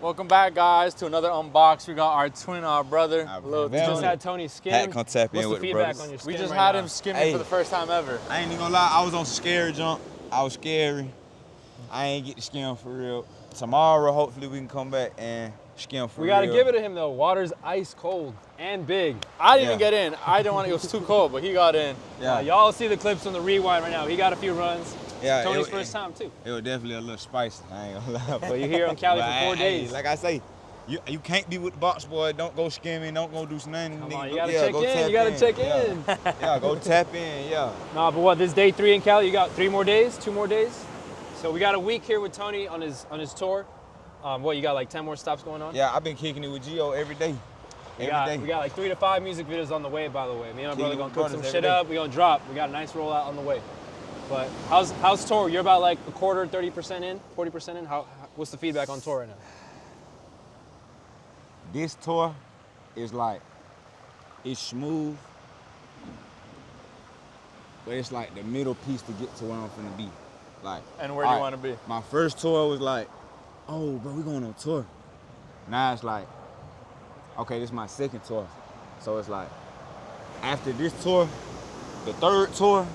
Welcome back, guys, to another unbox. We got our twin, our brother, Lil We Tony. just had Tony skim. Had to come tap in What's with the the feedback brothers. on your skim We just right had now? him skimming for the first time ever. I ain't even gonna lie, I was on scary jump. I was scary. I ain't get to skim for real. Tomorrow, hopefully, we can come back and skim for real. We gotta give it to him though. Water's ice cold and big. I didn't even get in. I didn't want it was too cold, but he got in. Yeah, Y'all see the clips on the rewind right now. He got a few runs. yeah. Tony's first time too. It was definitely a little spicy. I ain't gonna lie. But you're here on Cali But for 4 days. Like I say, you can't be with the box boy. Don't go skimming. Don't go do nothing. Come nigga. on, you Go- gotta yeah, check go in. tap You gotta check Yeah. in. Yeah, go tap in. Yeah. Nah, but what? This day 3 in Cali. You got 3 more days, 2 more days. So we got a week here with Tony on his tour. What, you got like 10 more stops going on? Yeah, I've been kicking it with Gio every day. We Every day. got like 3 to 5 music videos on the way, by the way. Me and my brother Kicking gonna with cook some brothers shit every day. up. We gonna drop. We got a nice rollout on the way. But how's tour? You're about like a quarter, 30% in, 40% in. What's the feedback on tour right now? This tour is like, it's smooth, but it's like the middle piece to get to where I'm finna be. Like, And where do you want to be? my first tour was like, oh, bro, we going on tour. Now it's like, okay, this is my second tour. So it's like, after this tour, the third tour,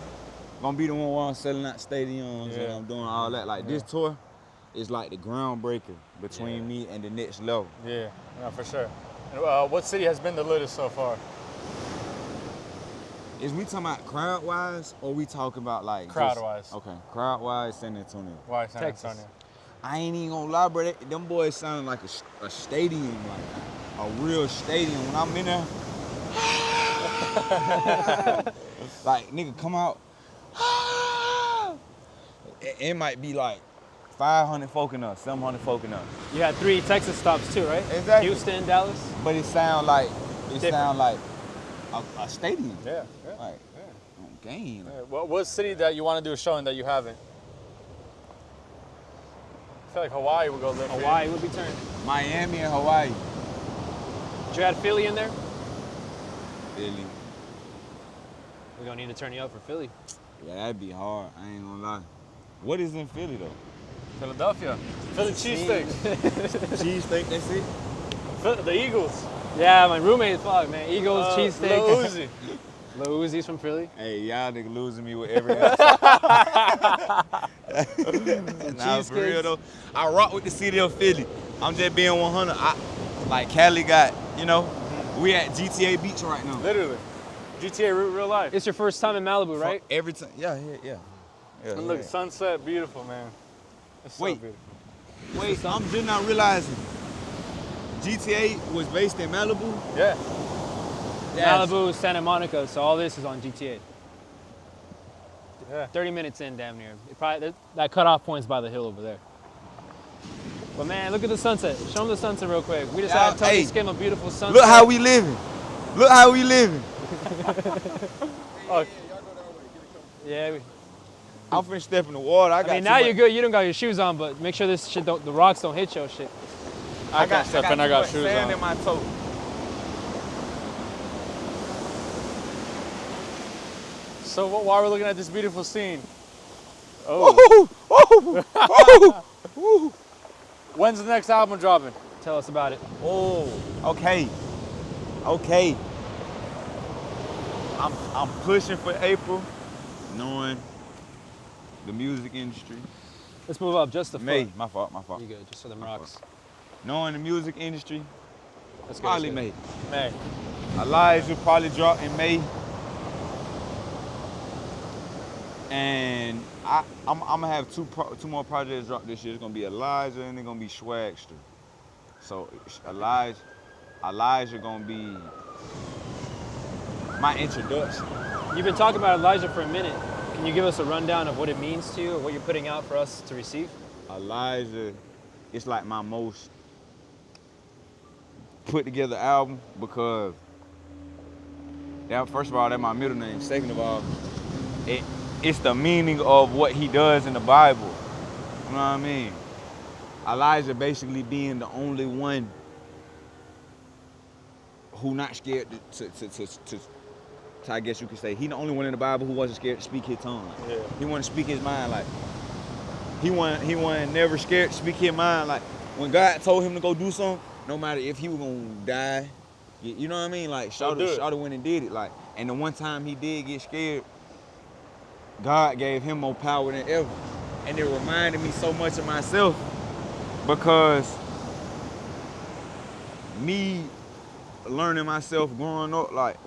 gonna be the one where I'm selling out stadiums and I'm doing all that. Like, this tour is like the groundbreaker between me and the next level. Yeah, for sure. And, what city has been the latest so far? Is we talking about crowd-wise, or we talking about like Crowd-wise. just- okay, crowd-wise, San Antonio. Why San Texas. Antonio? I ain't even gonna lie, bro. Them boys sound like a stadium, like a real stadium. When I'm in there, like nigga, come out. It might be like 500 folk in us, 700 folk in us, You had 3 Texas stops too, right? Exactly. Houston, Dallas. but it sound like Different. a stadium. Yeah. Like on game. Like, What city that you want to do a show in that you haven't? I feel like Hawaii would go live. Hawaii would be turned. Miami and Hawaii. Did you add Philly in there? Philly. We're gonna need to turn you up for Philly. Yeah, that'd be hard. I ain't gonna lie. What is in Philly though? Philadelphia. Philly cheesesteaks. Cheesesteak, that's it? The Eagles. Yeah, my roommate, fuck man. Eagles, cheesesteak. Lil Uzi. Lil Uzi's from Philly. Hey, y'all nigga losing me with every Nah, for real though. I rock with the city of Philly. I'm just being 100. Like Cali got, we at GTA Beach right now. Literally. GTA real life. It's your first time in Malibu, right? Every time. Yeah. And look, sunset, beautiful, man. It's so Wait. beautiful. Wait, I'm just not realizing. GTA was based in Malibu? Yeah. Malibu, Santa Monica, so all this is on GTA. Yeah. 30 minutes in, damn near. That cutoff point's by the hill over there. But man, look at the sunset. Show them the sunset real quick. We just had Tony hey, skim a beautiful sunset. Look how we living. Look how we living. Oh, Yeah. I'm finna step in the water. I mean, now you're good. You don't got your shoes on, but make sure this shit the rocks don't hit your shit. I got step and I got too much shoes sand on. in my toe. So while we're looking at this beautiful scene, oh, when's the next album dropping? Tell us about it. Oh, okay. I'm pushing for April, knowing the music industry. Let's move up just a May, foot. my fault. You good, just for them rocks. Knowing the music industry, Let's go. probably May. May. Elijah probably drop in May. And I'm gonna have two more projects drop this year. It's gonna be Elijah and it's gonna be Swagster. So Elijah gonna be my introduction. You've been talking about Elijah for a minute. Can you give us a rundown of what it means to you or what you're putting out for us to receive? Elijah, it's like my most put together album because first of all, that's my middle name. Second of all, it's the meaning of what he does in the Bible. You know what I mean? Elijah basically being the only one who not scared to I guess you could say, he the only one in the Bible who wasn't scared to speak his tongue. He wanted to speak his mind. Like he wasn't never scared to speak his mind. Like when God told him to go do something, no matter if he was gonna die, you know what I mean? Like, Shawty went and did it. Like, and the one time he did get scared, God gave him more power than ever. And it reminded me so much of myself because me learning myself growing up, like,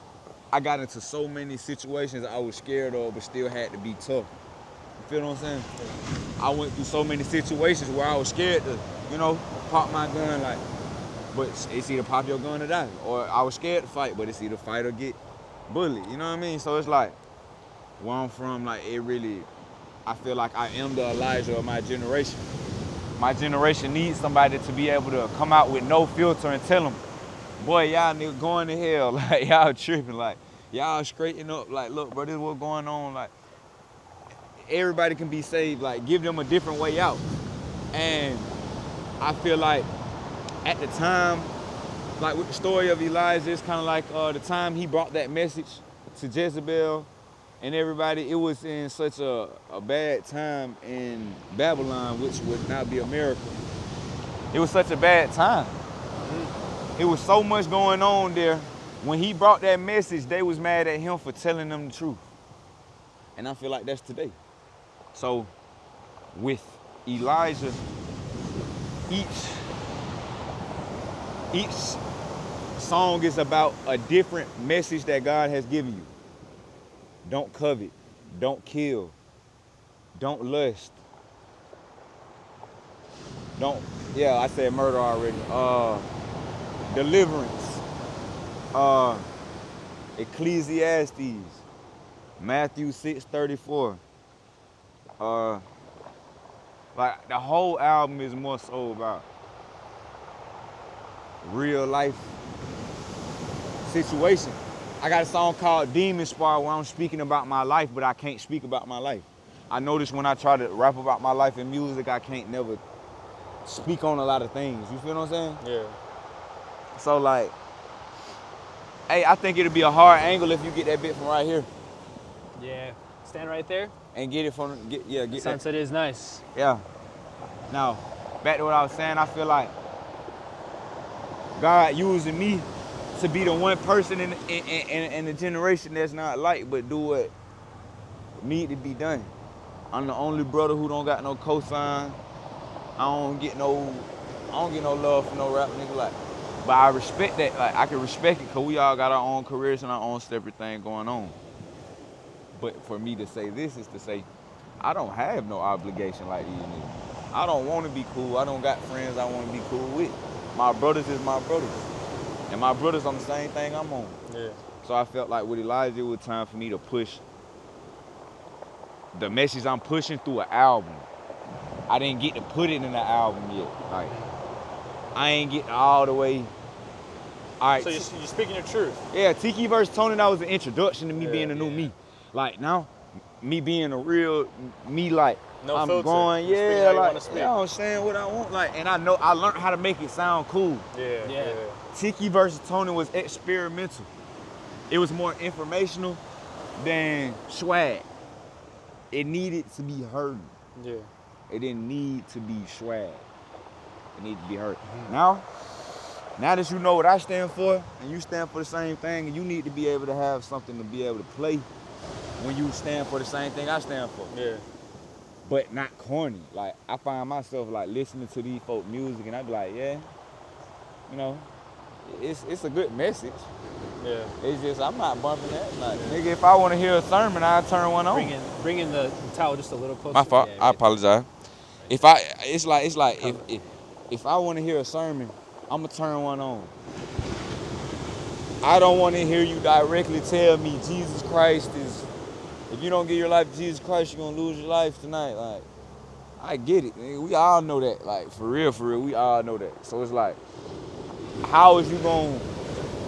I got into so many situations I was scared of, but still had to be tough. You feel what I'm saying? I went through so many situations where I was scared to, you know, pop my gun, like, but it's either pop your gun or die. Or I was scared to fight, but it's either fight or get bullied. You know what I mean? So it's like, where I'm from, like, it really, I feel like I am the Elijah of my generation. My generation needs somebody to be able to come out with no filter and tell them, boy, y'all niggas going to hell. Like, y'all tripping. Like, y'all straightening up. Like, look, bro, this is what's going on. Like, everybody can be saved. Like, give them a different way out. And I feel like at the time, like with the story of Elijah, it's kind of like the time he brought that message to Jezebel and everybody, it was in such a bad time in Babylon, which would now be America. It was such a bad time. It was so much going on there. When he brought that message, they was mad at him for telling them the truth. And I feel like that's today. So with Elijah, each song is about a different message that God has given you. Don't covet, don't kill, don't lust. I said murder already. Deliverance. Ecclesiastes. Matthew 6:34. Like the whole album is more so about real life situation. I got a song called Demon Spar where I'm speaking about my life, but I can't speak about my life. I notice when I try to rap about my life in music, I can't never speak on a lot of things. You feel what I'm saying? Yeah. So like, hey, I think it'll be a hard angle if you get that bit from right here. Yeah. Stand right there. And get it from, get The sunset is nice. Yeah. Now, back to what I was saying, I feel like God using me to be the one person in the generation that's not like, but do what need to be done. I'm the only brother who don't got no cosign. I don't get no love for no rap nigga, like. But I respect that. Like, I can respect it because we all got our own careers and our own separate thing going on. But for me to say this is to say, I don't have no obligation like these niggas. I don't want to be cool. I don't got friends I want to be cool with. My brothers is my brothers. And my brothers on the same thing I'm on. Yeah. So I felt like with Elijah, it was time for me to push the message I'm pushing through an album. I didn't get to put it in the album yet. Like, I ain't get all the way. All right. So you're speaking your truth. Yeah, Tiki vs. Tony, that was an introduction to me being a new me. Like, now, me being a real me, like, No I'm filter. going, You speak yeah, how you like, wanna speak. you know what I'm saying, what I want, like, and I know, I learned how to make it sound cool. Yeah. Tiki vs. Tony was experimental. It was more informational than swag. It needed to be heard. Yeah. It didn't need to be swag. It needed to be heard. Now that you know what I stand for, and you stand for the same thing, and you need to be able to have something to be able to play when you stand for the same thing I stand for. Yeah. But not corny. Like, I find myself like listening to these folk music and I be like, yeah, you know, it's a good message. Yeah. It's just, I'm not bumping that. Like, nigga, if I want to hear a sermon, I'll turn one on. Bring in the towel just a little closer. My fault. Yeah, I apologize. If I want to hear a sermon, I'ma turn one on. I don't want to hear you directly tell me Jesus Christ is. If you don't give your life to Jesus Christ, you're gonna lose your life tonight. Like, I get it. Nigga. We all know that. Like, for real, we all know that. So it's like, how is you gonna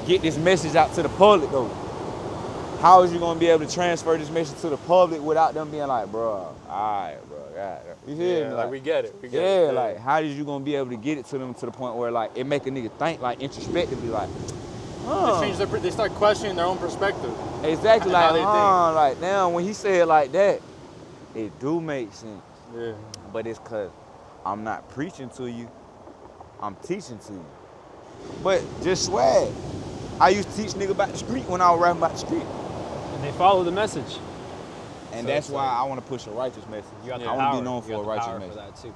get this message out to the public though? How is you gonna be able to transfer this message to the public without them being like, bro, alright, bro, God. You feel me? Like, we get it. Yeah, like, how is you gonna be able to get it to them to the point where, like, it make a nigga think, like, introspectively, like, They start questioning their own perspective. Exactly, How like, they think. like, now, when he said it like that, it do make sense. Yeah. But it's cause I'm not preaching to you. I'm teaching to you. But just swag. I used to teach nigga about the street when I was rapping about the street. And they follow the message. And So that's it's why like- I want to push a righteous message. You got the I power. want to be known You for got a the righteous power message. for that too.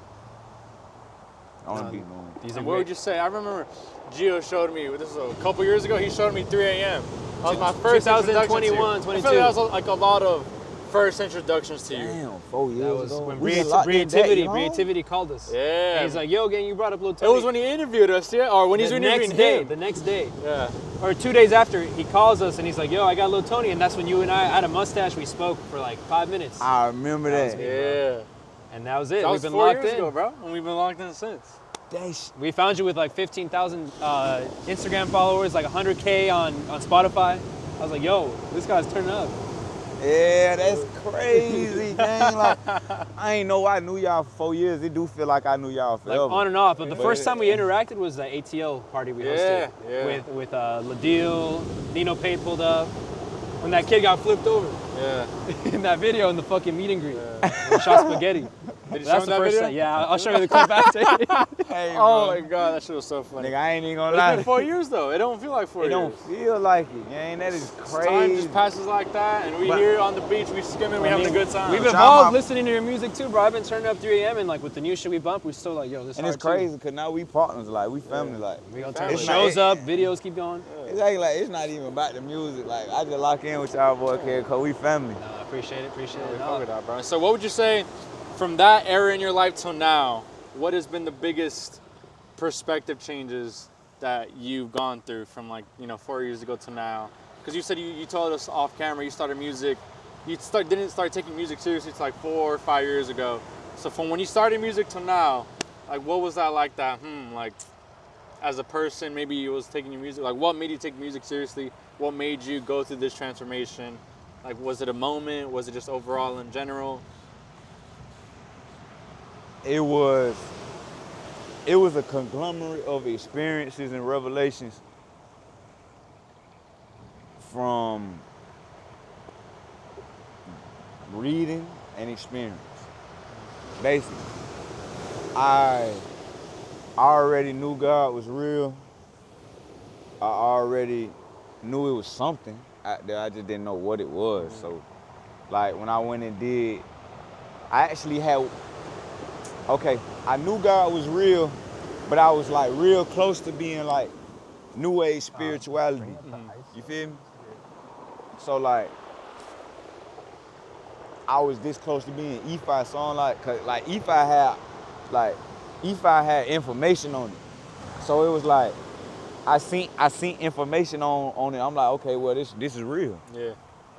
I want to be known. These are And what great. would you say? I remember Gio showed me, this was a couple years ago, he showed me 3 a.m. That was my first 2021, introduction to you. I feel like that was like a lot of first introductions to you. Damn, 4 years That was ago. when We been locked in that long? Creativity called us. Yeah. And he's like, yo, gang, you brought up Lil It Tony. was when he interviewed us, yeah? Or when he's the interviewing next day. him. The next day. Yeah. Or 2 days after, he calls us and he's like, yo, I got Lil Tony. And that's when you and I had a mustache. We spoke for like 5 minutes. I remember that. Yeah. And that was it. That We've was been 4 locked years in. ago, bro. And we've been locked in since. We found you with like 15,000 Instagram followers, like 100K on Spotify. I was like, yo, this guy's turning up. Yeah, that's crazy, gang. Like, I ain't know I knew y'all for 4 years. It do feel like I knew y'all Like forever. on and off. But the But first time we interacted was the ATL party we hosted. Yeah. With Ladil, Nino Pay pulled up. When that kid got flipped over Yeah. in that video in the fucking meet and greet. We shot spaghetti. Did you That's show the him that first video? time. Yeah, I'll show you the clip after. Hey, Oh bro. my God, that shit was so funny. Nigga, I ain't even gonna It's lie. been 4 years though. It don't feel like 4 It years. don't feel like it, gang. That is Time crazy. just passes like that, and we But- here on the beach, we skimming, we having a good time. We've Shout evolved out- listening to your music too, bro. I've been turning up 3 a.m. and like with the new shit we bump, we still like, yo, this And it's hard, too. crazy because now we partners, like we family, like. We gonna turn It's shows not- up, videos keep going. It's like it's not even about the music. Like I just lock in with y'all boy here because we family. I appreciate it, We No, fuck with that, bro. So what would you say from that era in your life till now, what has been the biggest perspective changes that you've gone through from 4 years ago to now? Because you said you told us off camera you started music, didn't start taking music seriously until like 4 or 5 years ago. So from when you started music till now, like what was that like like as a person, maybe you was taking your music, like what made you take music seriously? What made you go through this transformation? Like was it a moment? Was it just overall in general? It was a conglomerate of experiences and revelations from reading and experience. Basically, I already knew God was real. I already knew it was something out there. I just didn't know what it was. So, like when I went and did, I actually had. Okay, I knew God was real, but I was like real close to being like new age spirituality. You feel me? So like, I was this close to being EFI, so I'm like, cause like EFI had information on it. So it was like, I seen information on it. I'm like, okay, well this is real. Yeah.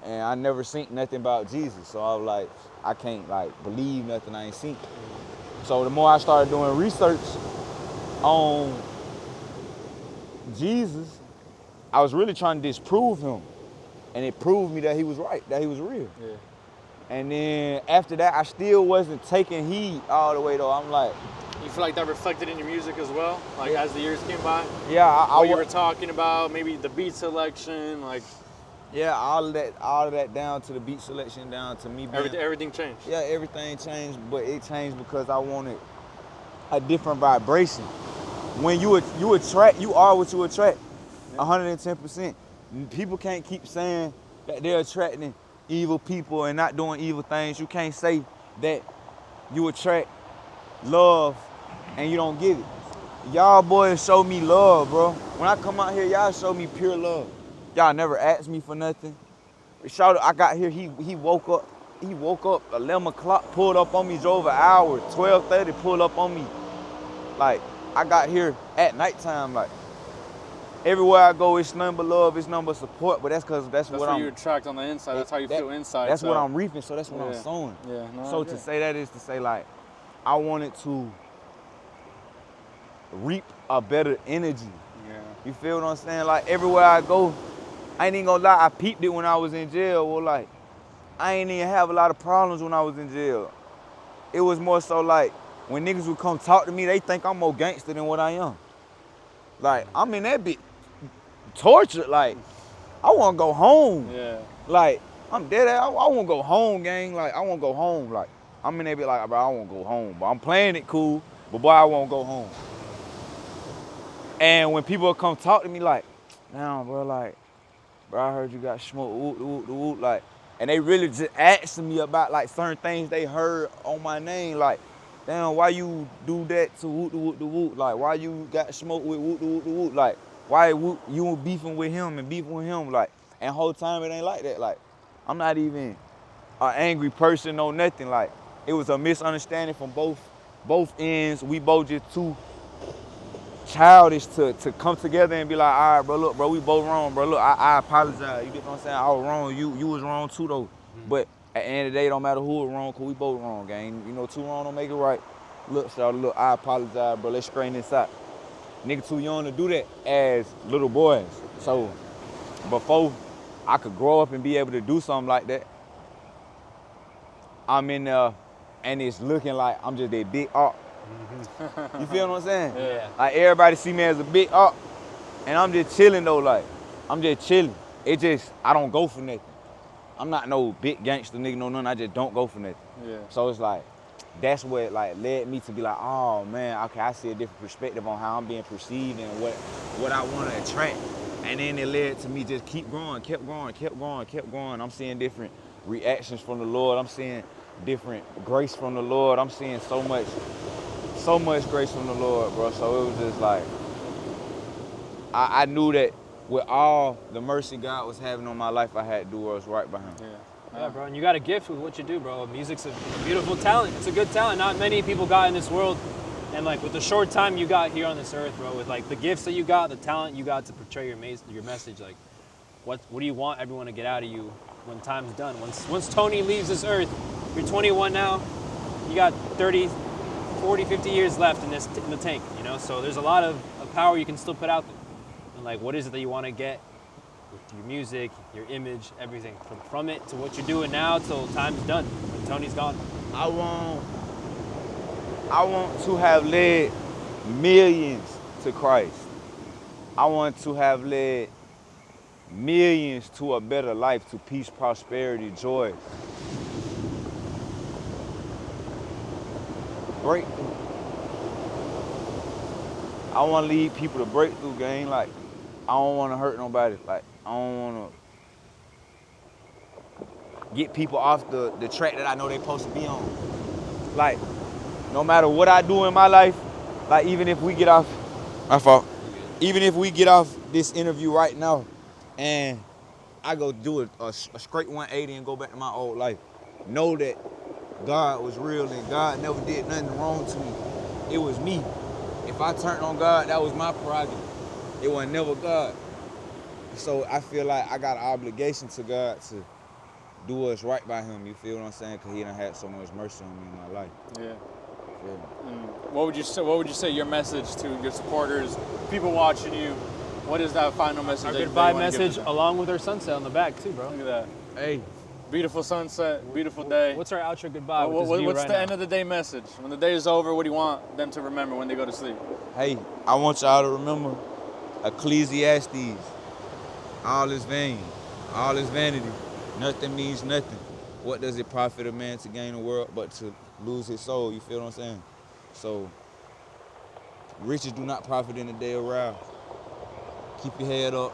And I never seen nothing about Jesus, so I was like, I can't like believe nothing I ain't seen. So the more I started doing research on Jesus, I was really trying to disprove him. And it proved me that he was right, that he was real. Yeah. And then after that, I still wasn't taking heed all the way though. I'm like, You feel like that reflected in your music as well? Like Yeah. as the years came by? yeah, What you were talking about, maybe the beat selection, like yeah, all of that down to the beat selection, down to me being, everything changed. yeah, everything changed, but it changed because I wanted a different vibration. When you attract, you are what you attract, 110%. People can't keep saying that they're attracting evil people and not doing evil things. You can't say that you attract love and you don't get it. Y'all boys show me love, bro. When I come out here, y'all show me pure love. Y'all never asked me for nothing. Shout out, I got here, he woke up 11 o'clock, pulled up on me, drove an hour, 12:30, pulled up on me. Like, I got here at nighttime, like, everywhere I go, it's nothing but love, it's nothing but support, but that's because that's That's what what I'm, you attract on the inside. That's how you feel inside. that's what so- I'm reaping, so that's what I'm Yeah. sowing. Yeah. No, So I to get it. say that is to say, like, I wanted to reap a better energy. Yeah. You feel what I'm saying? Like, everywhere I go, I ain't even gonna lie, I peeped it when I was in jail. Well, like, I ain't even have a lot of problems when I was in jail. It was more so like, when niggas would come talk to me, they think I'm more gangster than what I am. Like, I'm in that bit tortured. Like, I wanna go home. Yeah. Like, I'm dead ass. I wanna go home, gang. Like, I wanna go home. Like, I'm in that bit like, bro, I wanna go home. But I'm playing it cool, but boy, I wanna go home. And when people come talk to me like, "Now, bro, like, bro, I heard you got smoked, whoop, whoop, whoop," like, and they really just asking me about like certain things they heard on my name, like, "Damn, why you do that to whoop, whoop, whoop? Like, why you got smoked with whoop, whoop, whoop? Like, why you beefing with him and beefing with him? Like, and whole time it ain't like that. Like, I'm not even an angry person or nothing. Like, it was a misunderstanding from both ends. We both just too childish to come together and be like, all right, bro, look, bro, we both wrong, bro. Look, I apologize. You get what I'm saying? I was wrong. You was wrong too, though. But at the end of the day, it don't matter who was wrong, cause we both wrong, gang. You know, two wrong don't make it right. Look, shawty, look, I apologize, bro. Let's straighten this out. Nigga too young to do that as little boys. So before I could grow up and be able to do something like that, I'm in there and it's looking like I'm just that big up. You feel what I'm saying? Yeah. Like everybody see me as a big up, and I'm just chilling though. Like I'm just chilling. It just I don't go for nothing. I'm not no big gangster nigga, no nothing. I just don't go for nothing. Yeah. So it's like that's what like led me to be like, oh man, okay, I see a different perspective on how I'm being perceived and what I want to attract. And then it led to me just keep growing, kept growing. I'm seeing different reactions from the Lord. I'm seeing different grace from the Lord. I'm seeing so much grace from the Lord, bro. So it was just like, I knew that with all the mercy God was having on my life, I had to do what was right by him. Yeah, bro, and you got a gift with what you do, bro. Music's a beautiful talent. It's a good talent. Not many people got in this world. And like with the short time you got here on this earth, bro, with like the gifts that you got, the talent you got to portray your message, like what do you want everyone to get out of you when time's done? Once Tony leaves this earth, you're 21 now, you got 30, 40, 50 years left in the tank, you know? So there's a lot of power you can still put out there. And like, what is it that you want to get with your music, your image, everything, from it to what you're doing now till time's done, when Tony's gone? I want to have led millions to Christ. I want to have led millions to a better life, to peace, prosperity, joy. Breakthrough. I want to lead people to breakthrough, gang. Like, I don't want to hurt nobody. Like, I don't want to get people off the track that I know they're supposed to be on. Like, no matter what I do in my life, like even if we get off, my fault, even if we get off this interview right now and I go do a straight 180 and go back to my old life, know that God was real and God never did nothing wrong to me. It was me. If I turned on God, that was my prerogative. It was never God. So I feel like I got an obligation to God to do what's right by him, you feel what I'm saying? Because he done had so much mercy on me in my life. Yeah. Yeah. And what would you say your message to your supporters, people watching you? What is that final message? Our that goodbye you wanna give to message them? along with our sunset on the back too, bro. Look at that. Hey, Beautiful sunset, beautiful day. What's our outro goodbye with this view What's right the now? end of the day message? When the day is over, what do you want them to remember when they go to sleep? hey, I want y'all to remember Ecclesiastes. All is vain, all is vanity. Nothing means nothing. What does it profit a man to gain the world but to lose his soul? You feel what I'm saying? So, riches do not profit in the day of wrath. Keep your head up,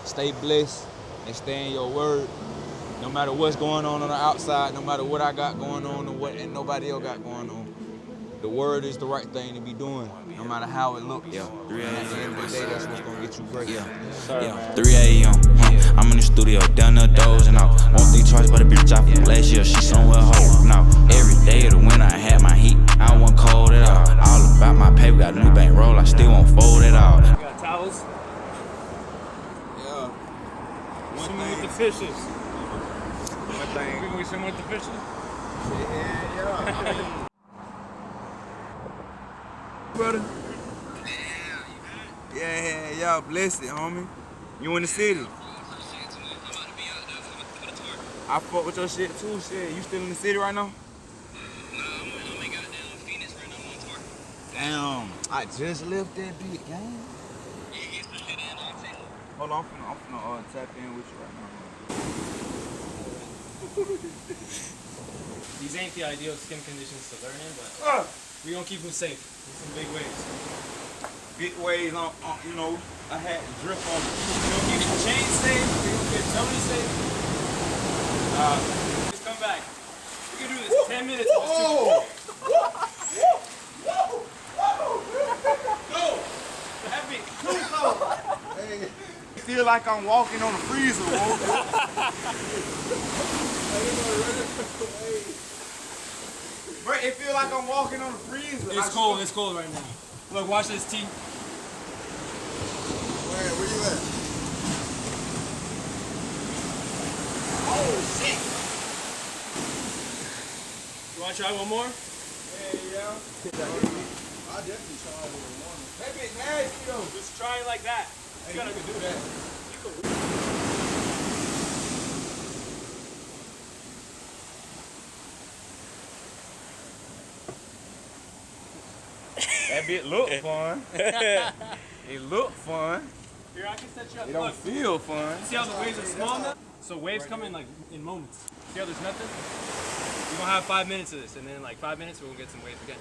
stay blessed, and stay in your word. No matter what's going on the outside, no matter what I got going on and what and nobody else got going on, the word is the right thing to be doing, no matter how it looks. Yeah, 3 a.m. At the end of the day, that's what's gonna get you great. Yeah, 3 a.m. I'm in the studio, down the doors and out. Won't think twice, but a bitch off from last year, she somewhere home now. Every day of the winter, I had my heat, I wasn't cold at all. All about my paper, got a new bankroll, I still won't fold at all. We got towels. Yeah. Swimming with the fishes. One thing. We swim with the fishes. Yeah. Brother. Yeah, bless it, homie. You in the city? I fuck with your shit too, shit. You still in the city right now? Damn, I just left that big game. Hold on, I'm finna tap in with you right now. These ain't the ideal skin conditions to learn in, but we gonna keep them safe in some big ways. big waves on, you know, I had to drift on. You gonna keep the chain safe? You gonna get Tony safe? Just come back. We can do this 10 minutes. Whoa! Go! Heavy. Hey, I feel like I'm walking on a freezer, Bro, it feel like I'm walking on a freezer. It's cold. It's cold right now. Look, watch this, T. Where you at? Oh, shit. You wanna try one more? Yeah. I definitely tried it in the morning. That bitch nasty, though. Just try it like that. Hey, you can do that. That bit look fun. It look fun. Here, I can set you up. It don't Look, feel fun. see how the waves are small now? So waves come in like in moments. See how there's nothing? You're gonna have 5 minutes of this, and then in like 5 minutes we'll get some waves again.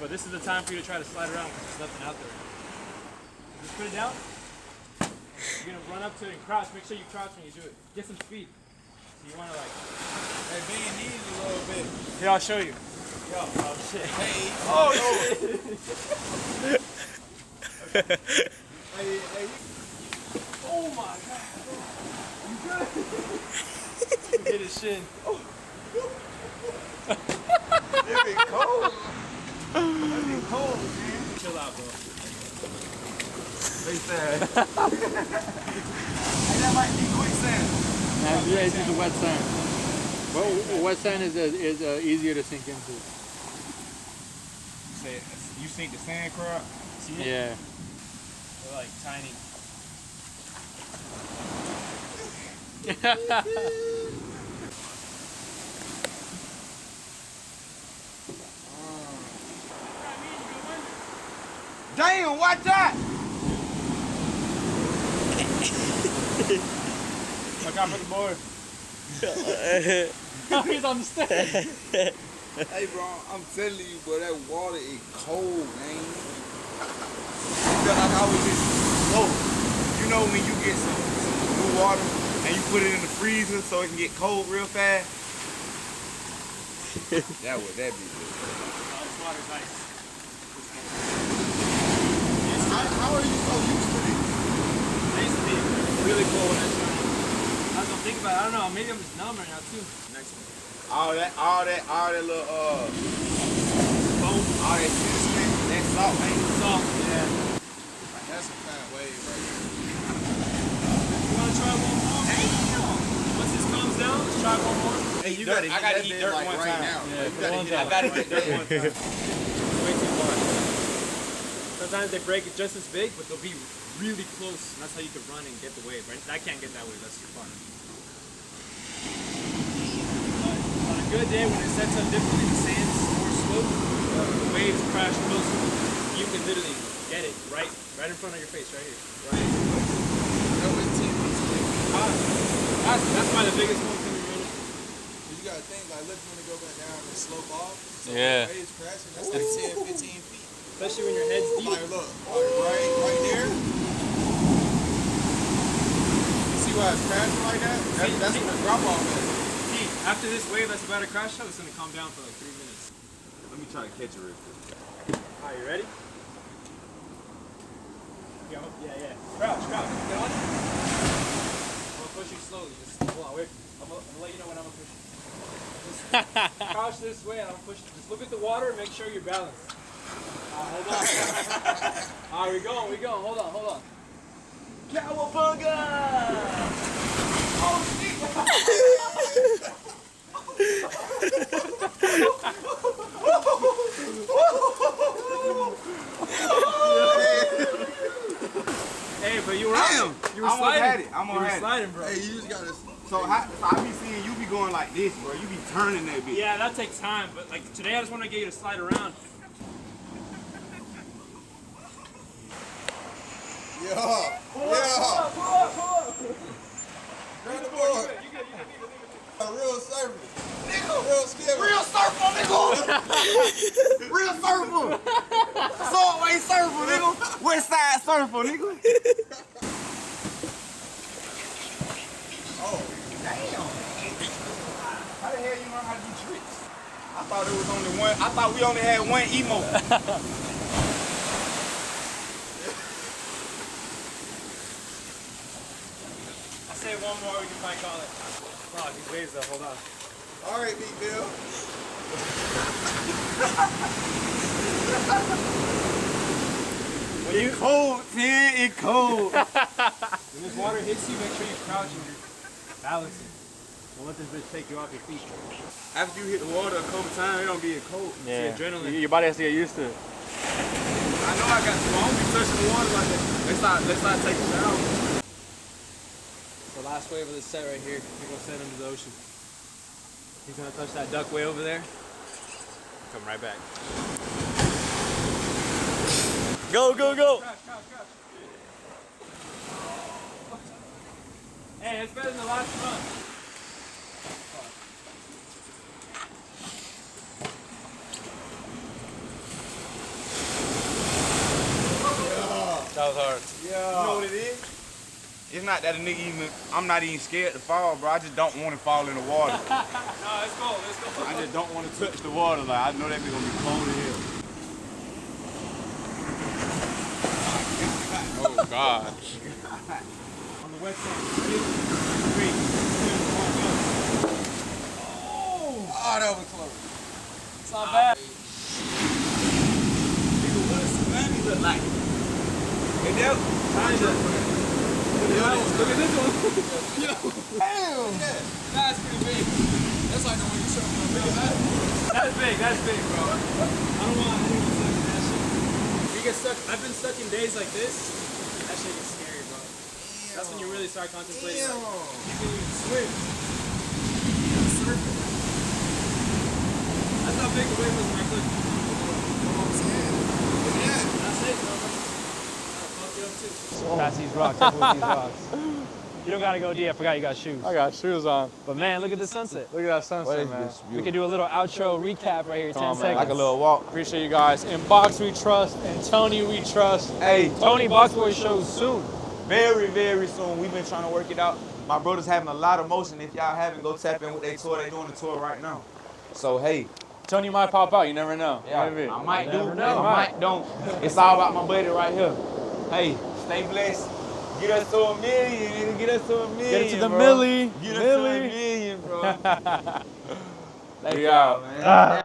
But this is the time for you to try to slide around because there's nothing out there. Just put it down. You're gonna run up to it and crouch. Make sure you crouch when you do it. Get some speed. So you wanna like. Hey, bend knees a little bit. Here, I'll show you. Yo, oh shit. Hey, Oh, no. hey. Oh my god. You good? You hit his shin. It be cold. It be cold, man. Chill out, bro. They said. Hey, that might be quicksand. Yeah, it's just wet sand. Well, wet sand is easier to sink into. You sink the sand crab? See it? Yeah. They're like tiny. Damn, watch out! Look out for the board. He's on the step. Hey, bro, I'm telling you, bro, that water is cold, man. I feel like I was just Oh, you know when you get some new water and you put it in the freezer so it can get cold real fast? That would that be good. This water's nice. How are you so used to this? I used to be really cold when I started. I was gonna think about it. I don't know. Maybe I'm just numb right now too. Next one. All that little Boom. all that cinnamon, that salt, ain't it? Salt. Yeah. That's a fat wave right here. You wanna try one more? Once this calms down, let's try one more. Hey, you gotta I gotta eat dirt one like time. right now. Yeah, Like, you gotta one hit time. it I gotta eat dirt one time. It's way too far. Sometimes they break it just as big, but they'll be really close, and that's how you can run and get the wave. Right? I can't get that wave. That's too far. But on a good day, when it sets up differently, the sand's more slope, the waves crash closer. You can literally get it right in front of your face, right here. Right. That's why the biggest one's gonna be running. You gotta think, like, look when they go back down and slope off. So Yeah. the waves crashing, that's like 10, 15 feet. Especially when your head's deep. Like, look, right there. You see why it's crashing like that? That's when the drop off is. See, after this wave that's about to crash out, it's gonna calm down for like 3 minutes. Let me try to catch it real quick. Alright, you ready? Yeah. Crouch. Get on. I'm gonna push you slowly. Just hold on, wait. I'm gonna let you know when I'm gonna push you. Just crouch this way and I'm gonna push you. Just look at the water and make sure you're balanced. Hold on. Alright, we going. Hold on. Cowabunga! Oh shit! Hey, but you were Damn! You were I'm sliding. gonna have it. I'm You gonna were have it. sliding, bro. Hey, you just gotta. So I be seeing you be going like this, bro. You be turning that bitch. Yeah, that takes time, but like today I just want to get you to slide around. Yeah. Pull up. Grab the You board. good. A real surfer. Nigga. Real skimmer. Real surfer, nigga! Real surfer! Saltway surfer, nigga! starting for, nigga? Oh, damn. How the hell you learn how to do tricks? I thought it was only one. I thought we only had one emo. I'll say one more, we can might call it. Fuck, these waves though, hold on. All right, Big Bill. When it's cold, man, it's cold. When this water hits you, make sure you crouch and you're balancing. Don't let this bitch take you off your feet. After you hit the water a couple times, it don't be as cold. Yeah. It's the adrenaline. Your body has to get used to it. I know I got to. I don't be touching the water like that. Let's not take a shower. The last wave of the set right here. We're gonna send him to the ocean. He's gonna touch that duck way over there. Come right back. Go, go, go. Crouch. Hey, it's better than the last run. That was hard. You know what it is? It's not that a nigga even, I'm not even scared to fall, bro. I just don't want to fall in the water. No, let's go. I just don't want to touch the water. Like, I know that nigga gonna be cold as hell. Oh, God. On the wet side. Ready? 3, 2, 1, go. Oh, that was close. It's not bad. Nigga, what does tsunami look like? And that, Look at this one. Damn. Yeah, that's pretty big. That's like the one you showed me on the video. That's big, bro. I don't want anyone stuck in that shit. If you get stuck, I've been stuck in days like this. That shit gets scary, bro. That's when you really start contemplating. Damn. Like, you can even swim. Surfing. That's how big the wave was when I clicked. You know what I'm saying? Look at that. That's it, bro. That'll fuck you up too. Pass these rocks, with these rocks. You don't gotta go deep. I forgot you got shoes. I got shoes on. But man, look at the sunset. Look at that sunset, man. We could do a little outro recap right here, 10 on, man. seconds. like a little walk. Appreciate you guys. UnBoxed we trust, and Tony we trust. Hey, Tony Boxboy shows soon. very, very soon. We've been trying to work it out. My brother's having a lot of motion. If y'all haven't, go tap in with their tour. They doing the tour right now. So hey, Tony might pop out. You never know. Maybe. I might do, Never know. I might don't. It's all about my buddy right here. Hey, stay blessed. Get us to $1 million, nigga. Get us to $1 million. Get it to the bro. milli. Get us to $1 million, bro. Thank We y'all, out. man.